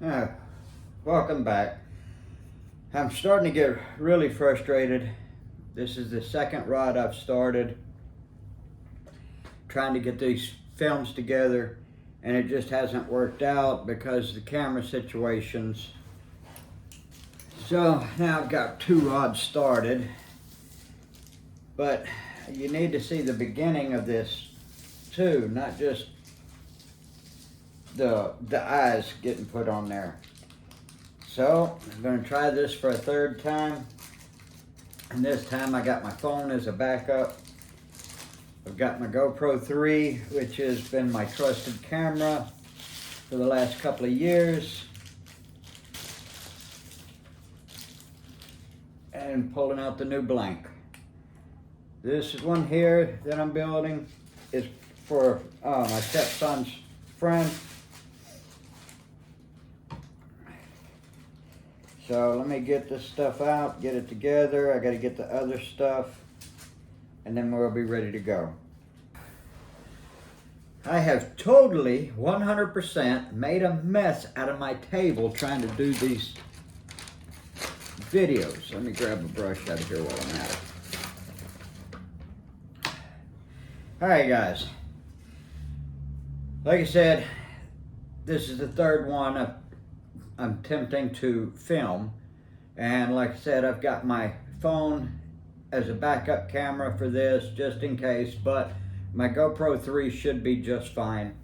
Uh, Welcome back. I'm starting to get really frustrated. This is the second rod I've started trying to get these films together, and it just hasn't worked out because of the camera situations. So now I've got two rods started, but you need to see the beginning of this too, not just the eyes getting put on there. So I'm going to try this for a third time, and this time I got my phone as a backup. I've got my GoPro 3, which has been my trusted camera for the last couple of years, and pulling out the new blank. This one here that I'm building is for my stepson's friend. So let me get this stuff out, get it together. I got to get the other stuff, and then we'll be ready to go. I have totally 100% made a mess out of my table trying to do these videos. Let me grab a brush out of here while I'm at it. All right, guys. Like I said, this is the third one I'm attempting to film, and like I said, I've got my phone as a backup camera for this just in case, but my GoPro 3 should be just fine.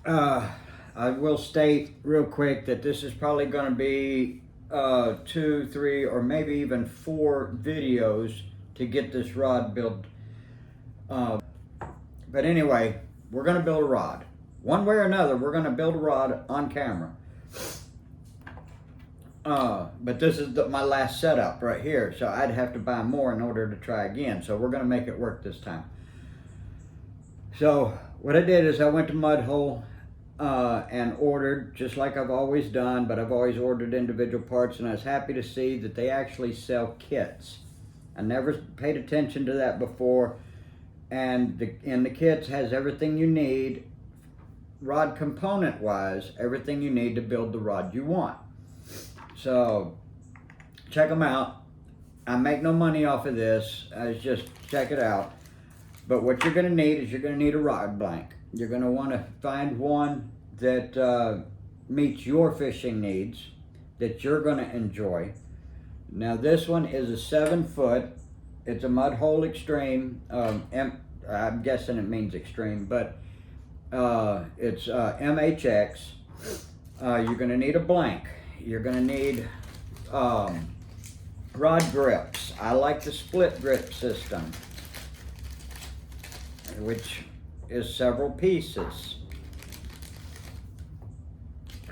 I will state real quick that this is probably going to be 2, 3, or maybe even 4 videos to get this rod built. But anyway, we're going to build a rod. One way or another, we're going to build a rod on camera. But this is my last setup right here, so I'd have to buy more in order to try again. So we're going to make it work this time. So what I did is I went to Mudhole and ordered, just like I've always done, but I've always ordered individual parts, and I was happy to see that they actually sell kits. I never paid attention to that before, and the kits has everything you need, rod component wise, everything you need to build the rod you want. So check them out. I make no money off of this. I just check it out. But what you're going to need is you're going to need a rod blank. You're going to want to find one that meets your fishing needs, that you're going to enjoy. Now this one is a 7-foot. It's a Mudhole Extreme. I'm guessing it means extreme, but it's MHX. You're going to need a blank. You're going to need rod grips. I like the split grip system, which is several pieces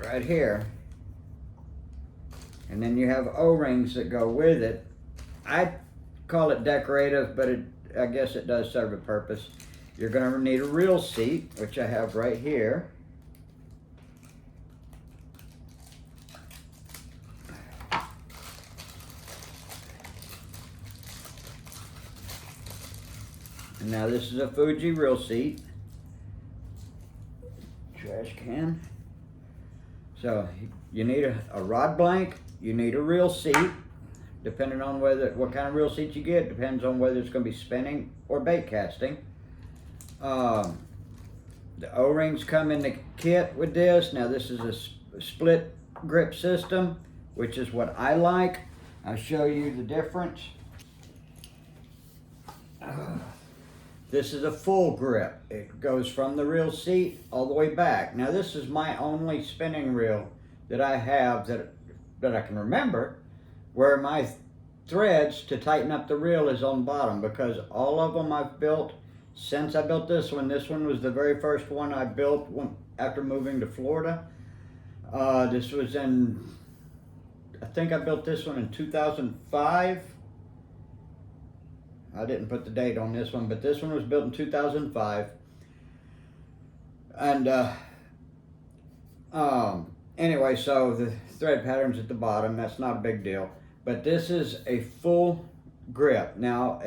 right here. And then you have O-rings that go with it. I call it decorative, but I guess it does serve a purpose. You're going to need a reel seat, which I have right here. And now this is a Fuji reel seat. Trash can. So you need a rod blank, you need a reel seat, depending on what kind of reel seat you get, depends on whether it's going to be spinning or bait casting. The O-rings come in the kit with this. Now this is a split grip system, which is what I like. I'll show you the difference. This is a full grip. It goes from the reel seat all the way back. Now this is my only spinning reel that I have that I can remember, where my threads to tighten up the reel is on the bottom, because all of them I've built since I built this one. This one was the very first one I built after moving to Florida. This was I think I built this one in 2005. I didn't put the date on this one, but this one was built in 2005. And anyway, so the thread pattern's at the bottom. That's not a big deal. But this is a full grip. Now,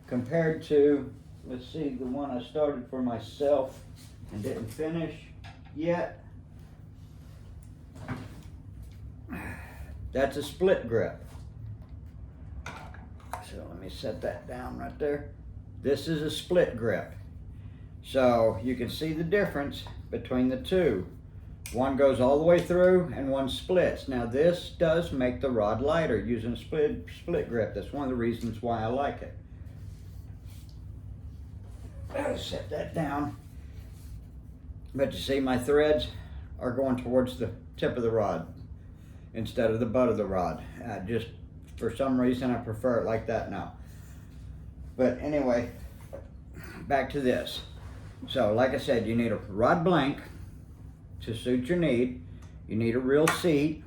compared to, let's see, the one I started for myself and didn't finish yet. That's a split grip. So let me set that down right there. This is a split grip. So you can see the difference between the two. One goes all the way through and one splits. Now this does make the rod lighter using a split grip. That's one of the reasons why I like it. I'll set that down. But you see my threads are going towards the tip of the rod instead of the butt of the rod. Just for some reason I prefer it like that now. But anyway, back to this. So like I said, you need a rod blank to suit your need. You need a real seat.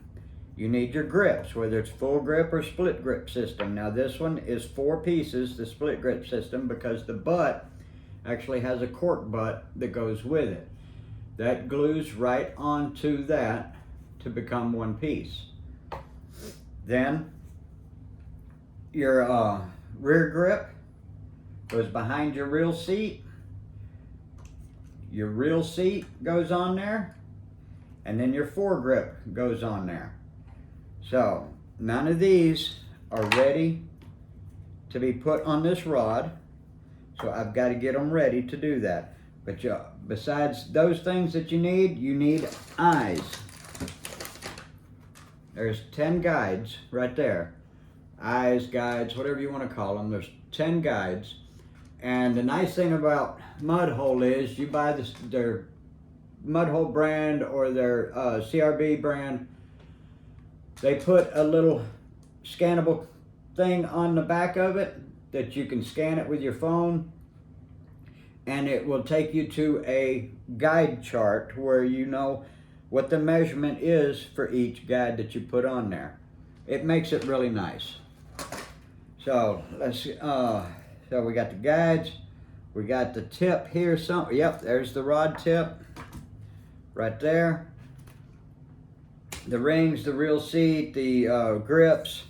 You need your grips, whether it's full grip or split grip system. Now this one is 4 pieces, the split grip system, because the butt actually has a cork butt that goes with it. That glues right onto that to become one piece. Then your rear grip goes behind your real seat. Your real seat goes on there, and then your foregrip goes on there. So none of these are ready to be put on this rod, so I've got to get them ready to do that. But besides those things that you need eyes. There's 10 guides right there. Eyes, guides, whatever you want to call them. There's 10 guides. And the nice thing about Mudhole is you buy their Mudhole brand or their CRB brand. They put a little scannable thing on the back of it that you can scan it with your phone, and it will take you to a guide chart where you know what the measurement is for each guide that you put on there. It makes it really nice. So let's so we got the guides, we got the tip here. Yep, there's the rod tip right there. The rings, the real seat, the grips,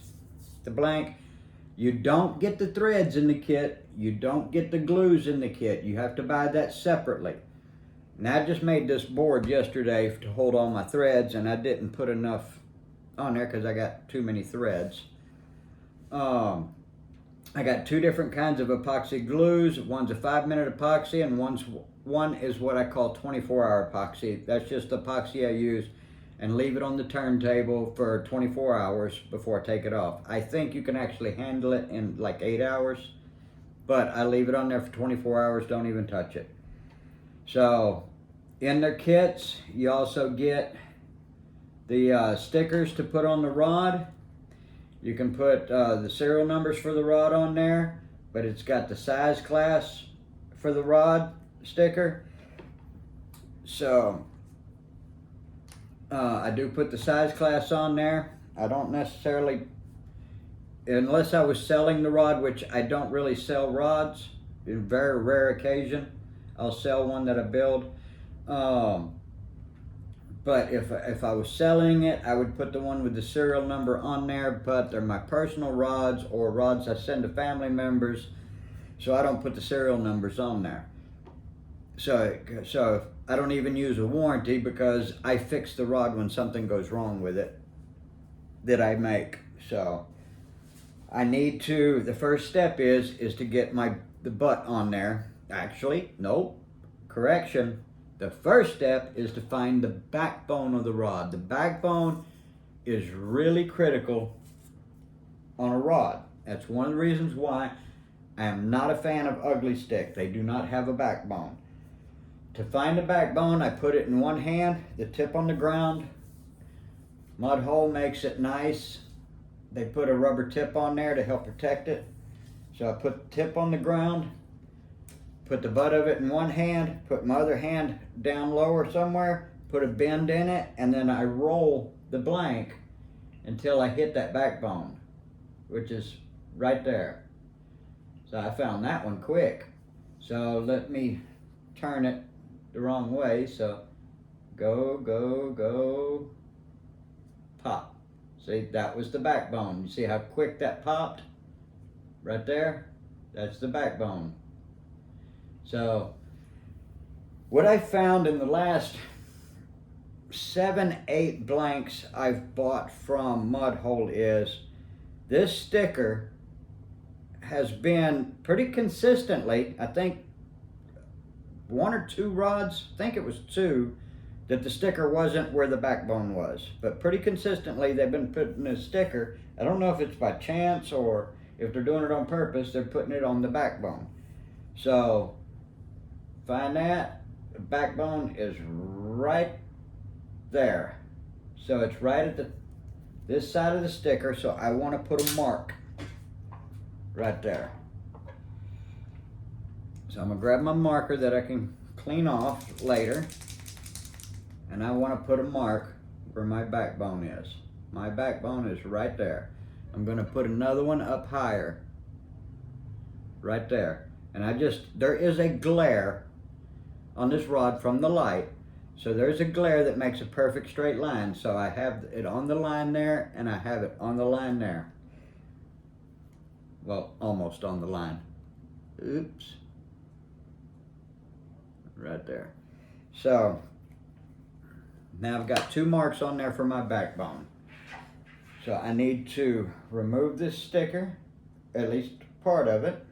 the blank. You don't get the threads in the kit. You don't get the glues in the kit. You have to buy that separately. And I just made this board yesterday to hold all my threads, and I didn't put enough on there because I got too many threads. I got 2 different kinds of epoxy glues. One's a 5-minute epoxy, and one is what I call 24-hour epoxy. That's just epoxy I use and leave it on the turntable for 24 hours before I take it off. I think you can actually handle it in like 8 hours, but I leave it on there for 24 hours, don't even touch it. So in their kits, you also get the stickers to put on the rod. You can put the serial numbers for the rod on there, but it's got the size class for the rod sticker. So I do put the size class on there. I don't necessarily, unless I was selling the rod, which I don't really sell rods, in very rare occasion, I'll sell one that I build. But if I was selling it, I would put the one with the serial number on there, but they're my personal rods or rods I send to family members, so I don't put the serial numbers on there. So I don't even use a warranty because I fix the rod when something goes wrong with it that I make. So I need to, the first step is to get the butt on there. Actually, no, correction. The first step is to find the backbone of the rod. The backbone is really critical on a rod. That's one of the reasons why I am not a fan of ugly stick. They do not have a backbone. To find the backbone, I put it in one hand, the tip on the ground. Mudhole makes it nice. They put a rubber tip on there to help protect it. So I put the tip on the ground, put the butt of it in one hand, put my other hand down lower somewhere, put a bend in it, and then I roll the blank until I hit that backbone, which is right there. So I found that one quick. So let me turn it the wrong way. So go, pop. See, that was the backbone. You see how quick that popped? Right there, that's the backbone. So what I found in the last 7, 8 blanks I've bought from Mudhole is this sticker has been pretty consistently, I think 1 or 2 rods, I think it was 2, that the sticker wasn't where the backbone was. But pretty consistently they've been putting a sticker. I don't know if it's by chance or if they're doing it on purpose, they're putting it on the backbone. So find that, the backbone is right there. So it's right at this side of the sticker, so I want to put a mark right there. So I'm gonna grab my marker that I can clean off later, and I want to put a mark where my backbone is. My backbone is right there. I'm gonna put another one up higher, right there. And there is a glare on this rod from the light. So there's a glare that makes a perfect straight line. So I have it on the line there, and I have it on the line there. Well, almost on the line. Oops. Right there. So now I've got 2 marks on there for my backbone. So I need to remove this sticker, at least part of it.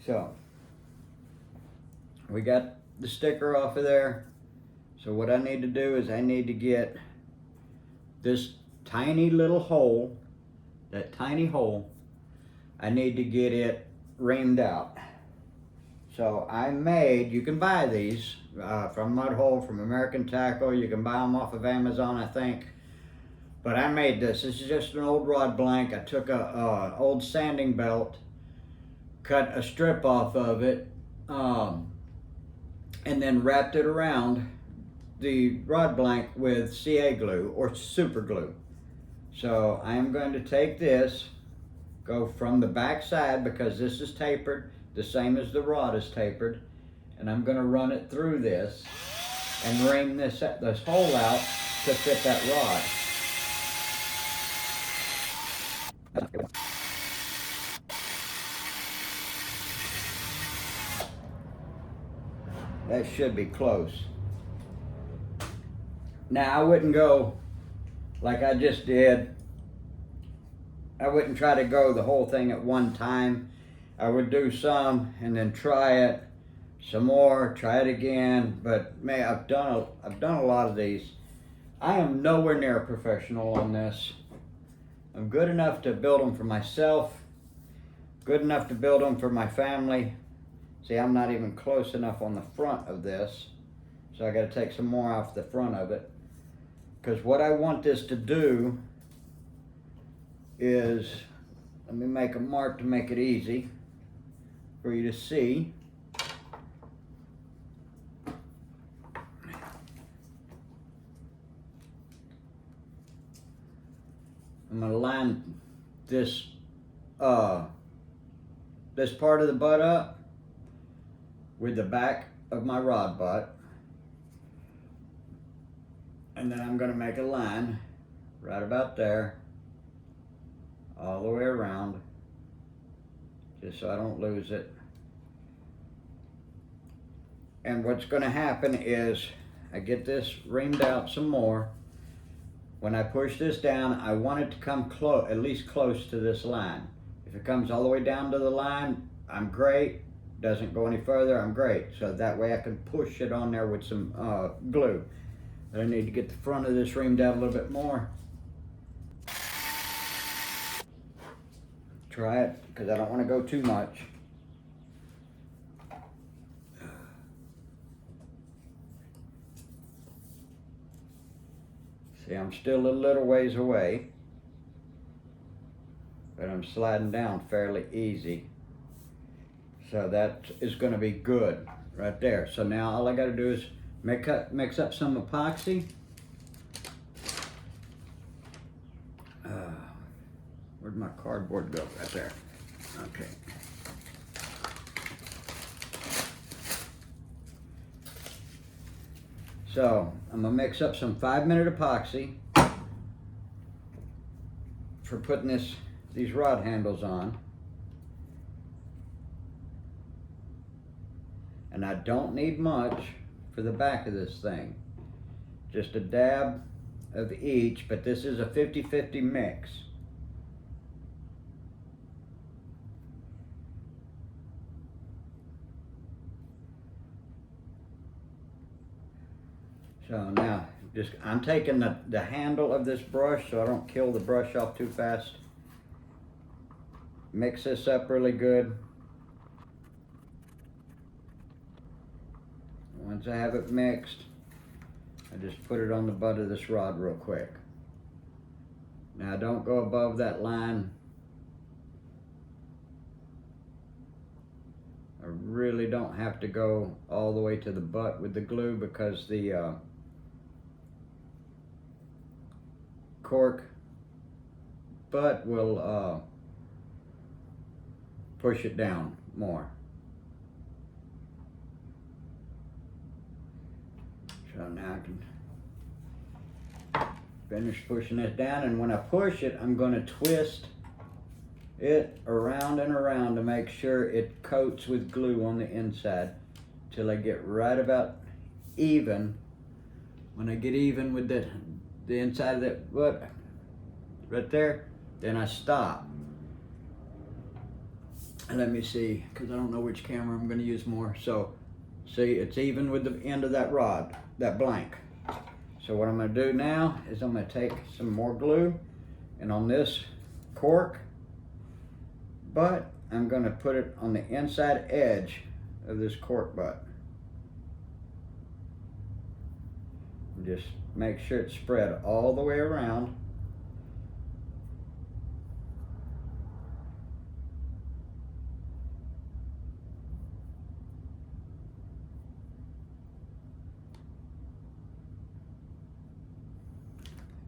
So we got the sticker off of there. So what I need to do is I need to get this tiny little hole, that tiny hole, I need to get it reamed out. So you can buy these from Mudhole, from American Tackle. You can buy them off of Amazon, I think. But I made this. This is just an old rod blank. I took a old sanding belt, cut a strip off of it, and then wrapped it around the rod blank with CA glue or super glue. So I am going to take this, go from the back side, because this is tapered, the same as the rod is tapered, and I'm going to run it through this and ream this hole out to fit that rod. That should be close. Now I wouldn't go like I just did. I wouldn't try to go the whole thing at one time. I would do some and then try it some more, try it again. But man, I've done a lot of these. I am nowhere near a professional on this. I'm good enough to build them for myself, good enough to build them for my family. See, I'm not even close enough on the front of this, so I got to take some more off the front of it. Because what I want this to do is, let me make a mark to make it easy for you to see. I'm going to line this this part of the butt up with the back of my rod butt, and then I'm going to make a line right about there all the way around, just so I don't lose it. And what's going to happen is I get this reamed out some more. When I push this down, I want it to come at least close to this line. If it comes all the way down to the line, I'm great. Doesn't go any further, I'm great. So that way I can push it on there with some glue. But I need to get the front of this reamed out a little bit more. Try it, because I don't want to go too much. See, I'm still a little ways away, but I'm sliding down fairly easy. So that is going to be good right there. So now all I got to do is mix up some epoxy. Where'd my cardboard go? Right there. Okay. So I'm gonna mix up some 5-minute epoxy for putting these rod handles on. And I don't need much for the back of this thing. Just a dab of each, but this is a 50-50 mix. So now, I'm taking the handle of this brush so I don't kill the brush off too fast. Mix this up really good. Once I have it mixed, I just put it on the butt of this rod real quick. Now don't go above that line. I really don't have to go all the way to the butt with the glue because the cork butt will push it down more. So now I can finish pushing this down, and when I push it, I'm going to twist it around and around to make sure it coats with glue on the inside till I get right about even. When I get even with the inside of that butt right there, then I stop. And let me see, because I don't know which camera I'm going to use more. So see, it's even with the end of that rod, that blank. So what I'm going to do now is I'm going to take some more glue, and on this cork butt, I'm going to put it on the inside edge of this cork butt. And just make sure it's spread all the way around.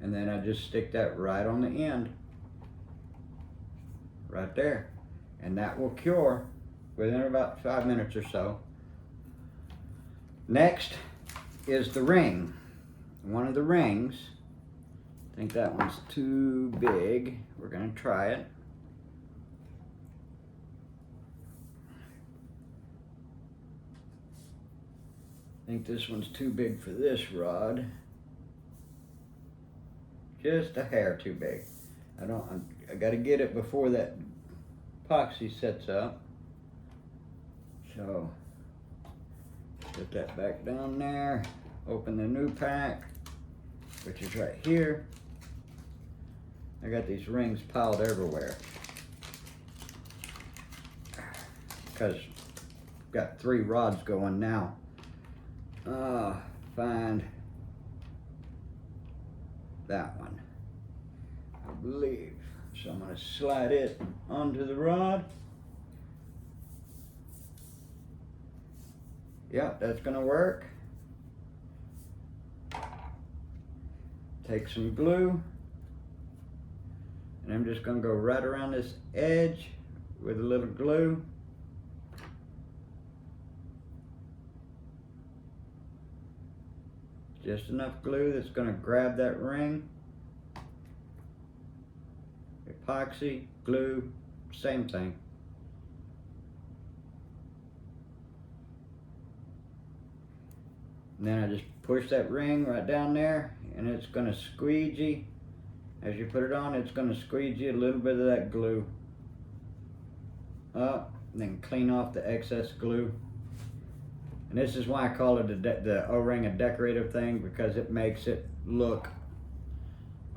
And then I just stick that right on the end, right there. And that will cure within about 5 minutes or so. Next is the ring. One of the rings, I think that one's too big. We're gonna try it. I think this one's too big for this rod. Just a hair too big. I gotta get it before that epoxy sets up. So, put that back down there. Open the new pack, which is right here. I got these rings piled everywhere because I've got 3 rods going now. Find that one, I believe. So I'm going to slide it onto the rod. Yep, that's going to work. Take some glue, and I'm just going to go right around this edge with a little glue. Just enough glue that's going to grab that ring. Epoxy, glue, same thing. And then I just push that ring right down there, and it's going to squeegee. As you put it on, it's going to squeegee a little bit of that glue up, and then clean off the excess glue. And this is why I call it the O-ring a decorative thing, because it makes it look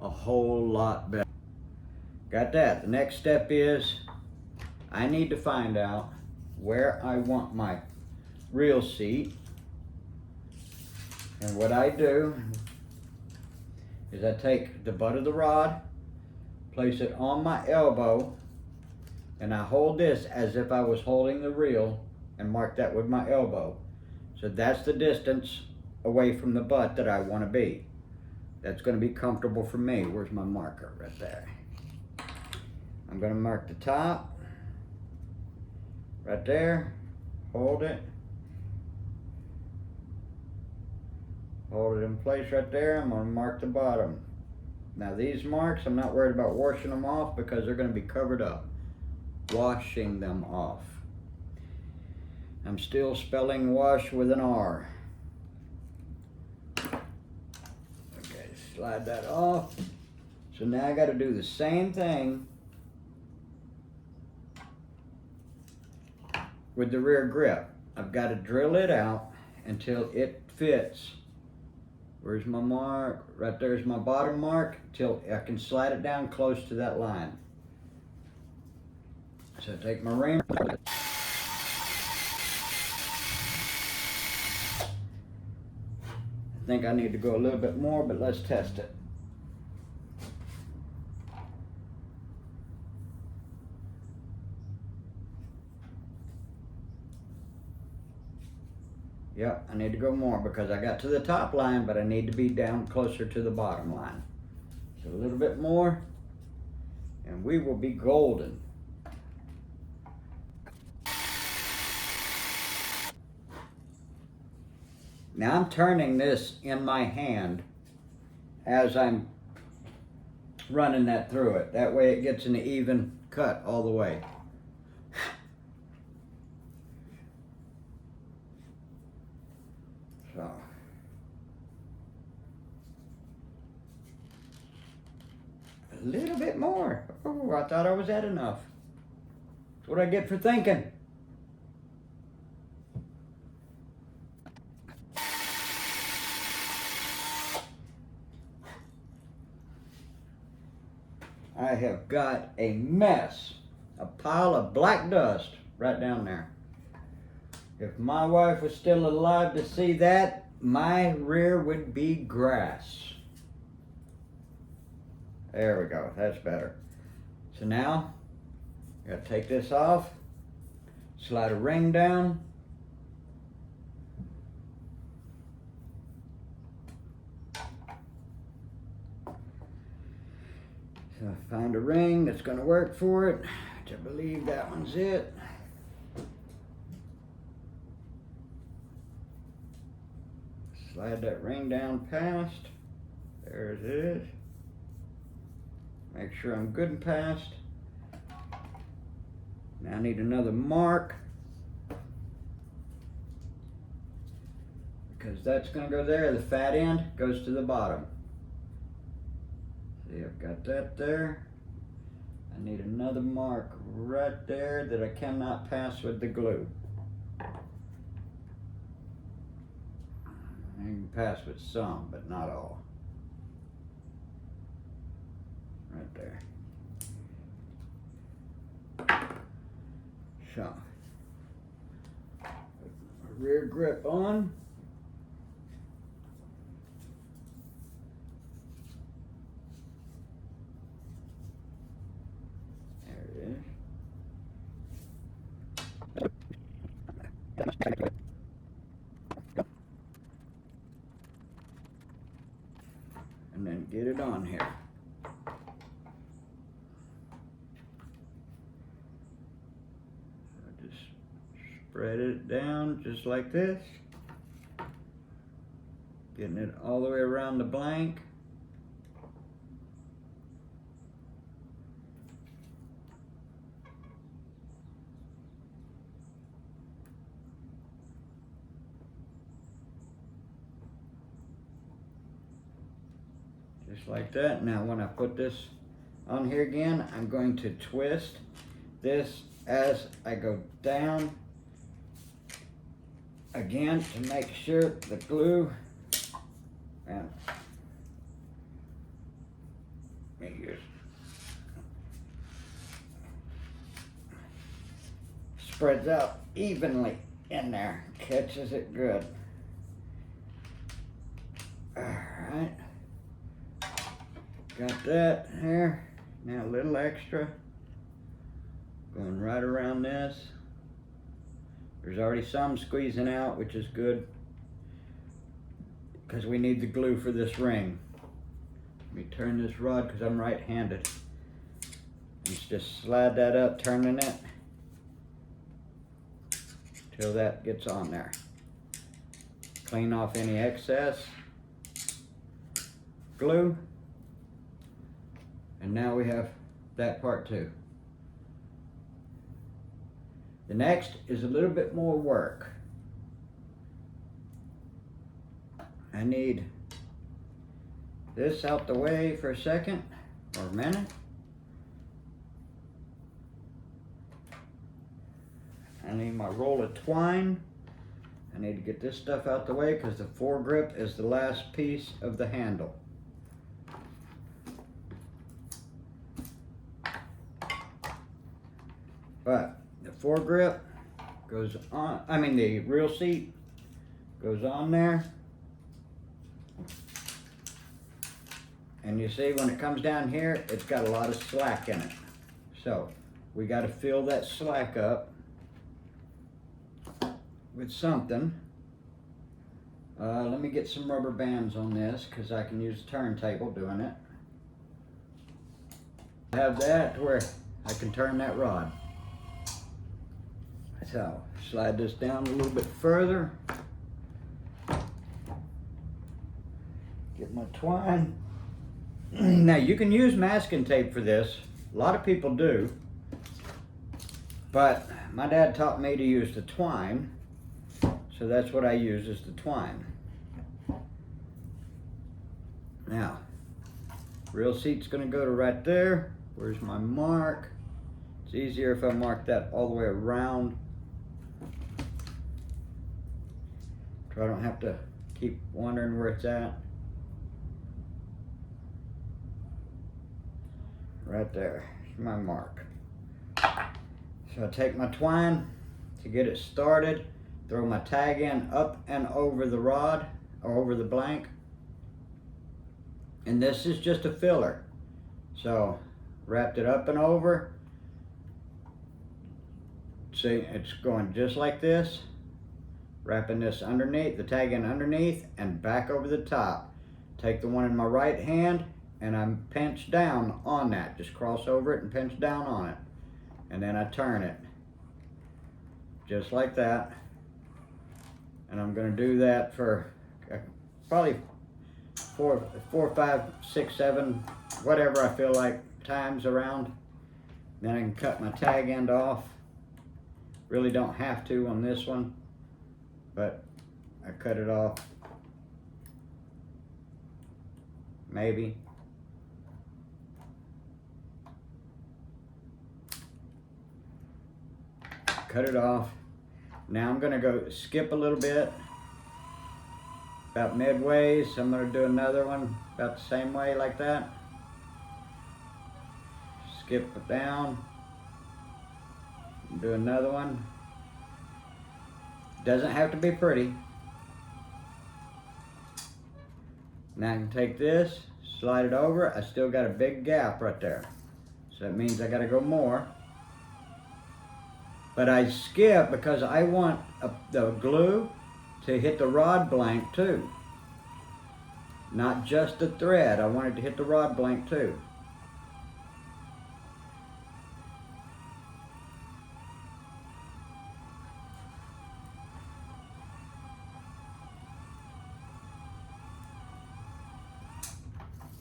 a whole lot better. Got that. The next step is I need to find out where I want my reel seat. And what I do is I take the butt of the rod, place it on my elbow, and I hold this as if I was holding the reel and mark that with my elbow. So that's the distance away from the butt that I want to be. That's going to be comfortable for me. Where's my marker? Right there. I'm going to mark the top right there. Hold it. Hold it in place right there. I'm going to mark the bottom. Now these marks, I'm not worried about washing them off because they're going to be covered up. Washing them off. I'm still spelling wash with an R. Okay, slide that off. So now I got to do the same thing with the rear grip. I've got to drill it out until it fits. Where's my mark? Right there's my bottom mark, till I can slide it down close to that line. So I take my ring. I think I need to go a little bit more, but let's test it. Yep, I need to go more because I got to the top line, but I need to be down closer to the bottom line. So a little bit more, and we will be golden. Now I'm turning this in my hand as I'm running that through it. That way it gets an even cut all the way. So. A little bit more. Oh, I thought I was at enough. That's what I get for thinking. I have got a mess, a pile of black dust right down there. If my wife was still alive to see that, my rear would be grass. There we go, that's better. So now, I gotta take this off, slide a ring down. So I find a ring that's gonna work for it, which I believe that one's it. Slide that ring down past. There it is. Make sure I'm good and past. Now I need another mark, because that's going to go there. The fat end goes to the bottom. See, I've got that there. I need another mark right there that I cannot pass with the glue. I can pass with some, but not all. Right there. So, put my rear grip on. There it is. And then get it on here. So just spread it down just like this. Getting it all the way around the blank. Just like that. Now when I put this on here again, I'm going to twist this as I go down again to make sure the glue and spreads out evenly in there, catches it good. All right. Got that here. Now a little extra. Going right around this. There's already some squeezing out, which is good, because we need the glue for this ring. Let me turn this rod because I'm right-handed. Just slide that up, turning it till that gets on there. Clean off any excess glue. And now we have that part too. The next is a little bit more work. I need this out the way for a second or a minute. I need my roll of twine. I need to get this stuff out the way because the foregrip is the last piece of the handle. But the foregrip goes on, the real seat goes on there. And you see when it comes down here, it's got a lot of slack in it. So we got to fill that slack up with something. Let me get some rubber bands on this because I can use a turntable doing it. I have that where I can turn that rod. So slide this down a little bit further. Get my twine. Now you can use masking tape for this. A lot of people do. But my dad taught me to use the twine. So that's what I use, is the twine. Now, real seat's gonna go to right there. Where's my mark? It's easier if I mark that all the way around, so I don't have to keep wondering where it's at. Right there, is my mark. So I take my twine to get it started, throw my tag in up and over the rod, or over the blank. And this is just a filler. So wrapped it up and over. See, it's going just like this. Wrapping this underneath, the tag in underneath and back over the top. Take the one in my right hand and I'm pinch down on that. Just cross over it and pinch down on it. And then I turn it. Just like that. And I'm gonna do that for probably four, 5, 6, 7, whatever I feel like times around. Then I can cut my tag end off. Really don't have to on this one, but I cut it off. Maybe. Cut it off. Now I'm gonna go skip a little bit. About midway, so I'm gonna do another one about the same way like that. Skip it down. Do another one. Doesn't have to be pretty. Now I can take this, slide it over. I still got a big gap right there. So that means I gotta go more. But I skip because I want the glue to hit the rod blank too. Not just the thread, I want it to hit the rod blank too.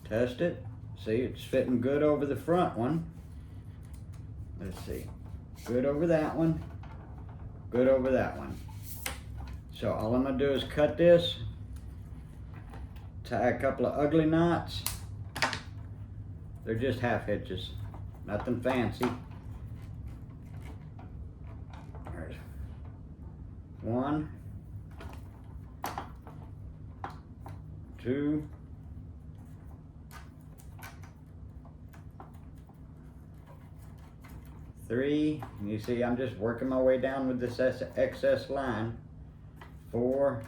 Test it. See, it's fitting good over the front one. Let's see. Good over that one. Good over that one. So all I'm gonna do is cut this, tie a couple of ugly knots. They're just half hitches, nothing fancy. There's 1, 2, 3, and you see I'm just working my way down with this excess line. 4,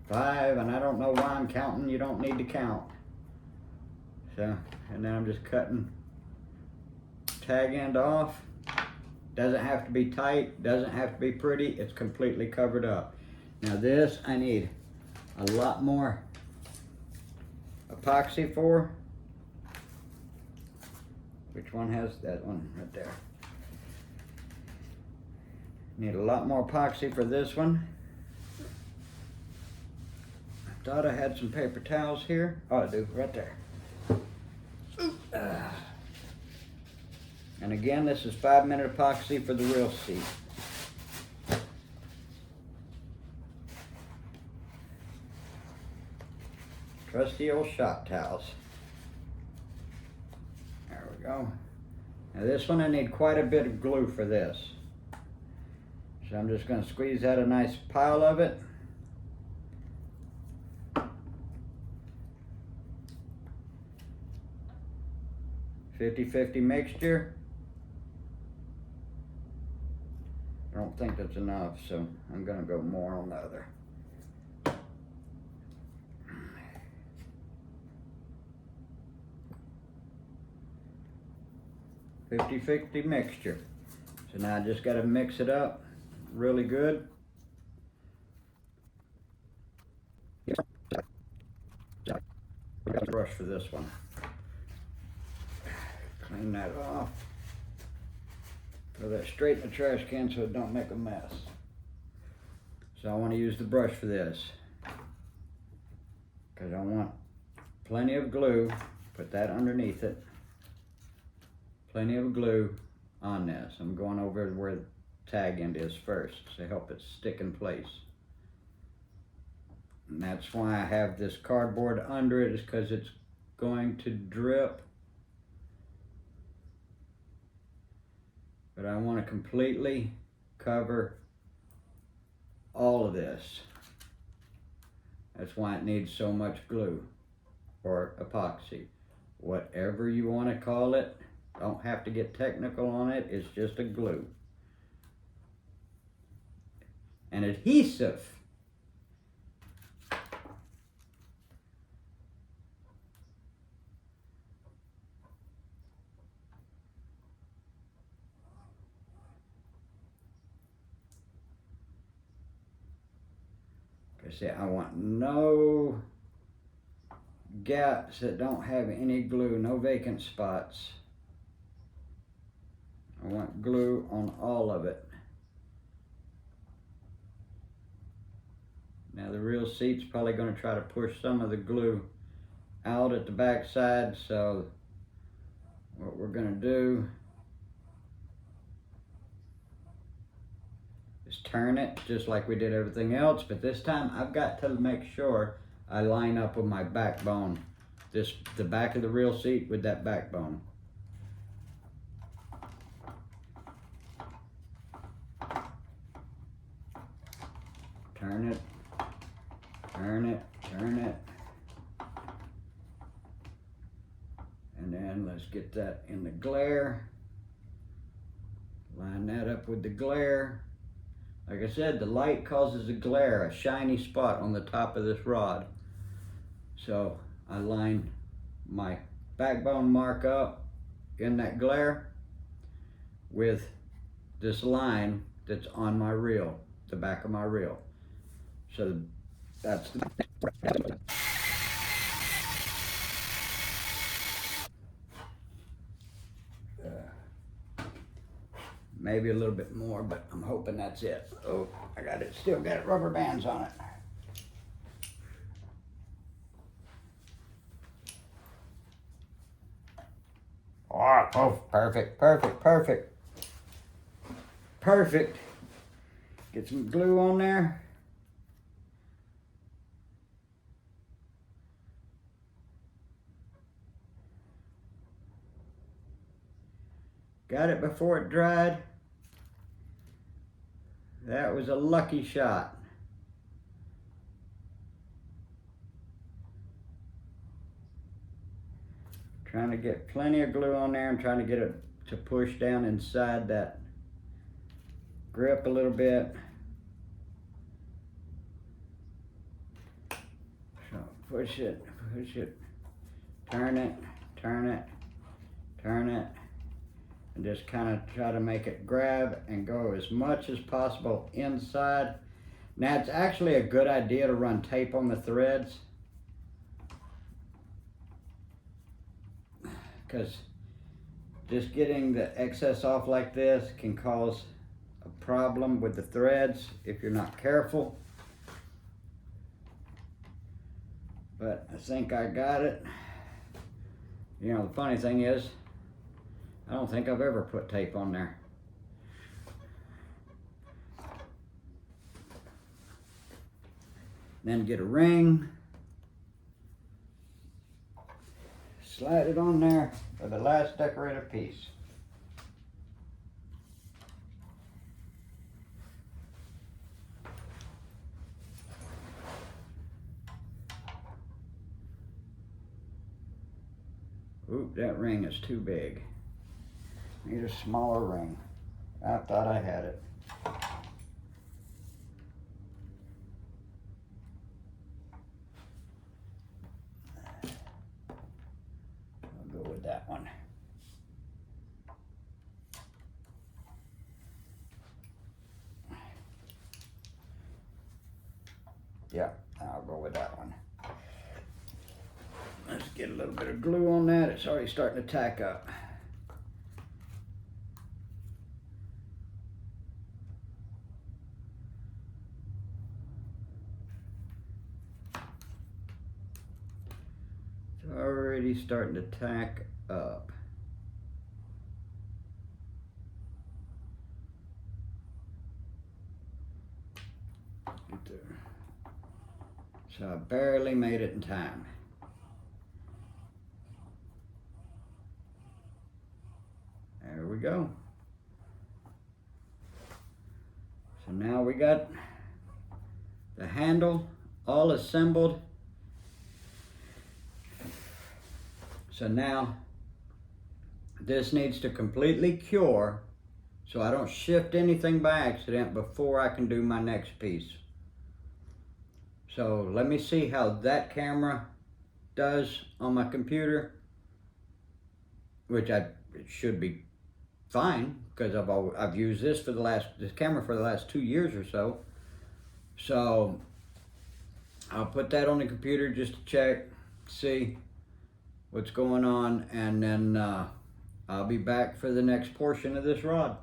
5, and I don't know why I'm counting. You don't need to count. So, and then I'm just cutting tag end off. Doesn't have to be tight, doesn't have to be pretty, it's completely covered up. Now this I need a lot more epoxy for. Which one has that one right there? Need a lot more epoxy for this one. I thought I had some paper towels here. Oh, I do, right there. And again, this is 5-minute epoxy for the real seat. Trusty old shop towels. There we go. Now this one I need quite a bit of glue for this. So I'm just going to squeeze out a nice pile of it. "50-50 mixture. I don't think that's enough, so I'm going to go more on the other. "50-50 mixture. So now I just got to mix it up really good. We got a brush for this one. Clean that off. Throw that straight in the trash can so it don't make a mess. So I want to use the brush for this, because I want plenty of glue. Put that underneath it. Plenty of glue on this. I'm going over where the tag end is first to help it stick in place. And that's why I have this cardboard under it, is because it's going to drip. But I want to completely cover all of this. That's why it needs so much glue or epoxy. Whatever you want to call it. Don't have to get technical on it. It's just a glue. An adhesive. See, I want no gaps that don't have any glue, no vacant spots. I want glue on all of it. Now the real seat's probably going to try to push some of the glue out at the back side, so what we're going to do is turn it just like we did everything else, but this time I've got to make sure I line up with my backbone, the back of the real seat with that backbone. Turn it, turn it, turn it. And then let's get that in the glare. Line that up with the glare. Like I said, the light causes a glare, a shiny spot on the top of this rod. So I line my backbone mark up in that glare with this line that's on my reel, the back of my reel. So that's the maybe a little bit more, but I'm hoping that's it. Oh, I got it, still got rubber bands on it. Oh, perfect, perfect, perfect. Perfect. Get some glue on there. Got it before it dried. That was a lucky shot. Trying to get plenty of glue on there. I'm trying to get it to push down inside that grip a little bit. So push it, turn it, turn it, turn it. And just kind of try to make it grab and go as much as possible inside. Now it's actually a good idea to run tape on the threads, because just getting the excess off like this can cause a problem with the threads if you're not careful. But I think I got it. You know, the funny thing is, I don't think I've ever put tape on there. Then get a ring. Slide it on there for the last decorative piece. Oop, that ring is too big. Need a smaller ring. I thought I had it. I'll go with that one. Yeah, I'll go with that one. Let's get a little bit of glue on that. It's already starting to tack up. It's already starting to tack up. So I barely made it in time. There we go. So now we got the handle all assembled. So now this needs to completely cure so I don't shift anything by accident before I can do my next piece. So let me see how that camera does on my computer, which it should be fine because I've used this camera for the last 2 years or so. So I'll put that on the computer just to check, see what's going on, and then I'll be back for the next portion of this rod.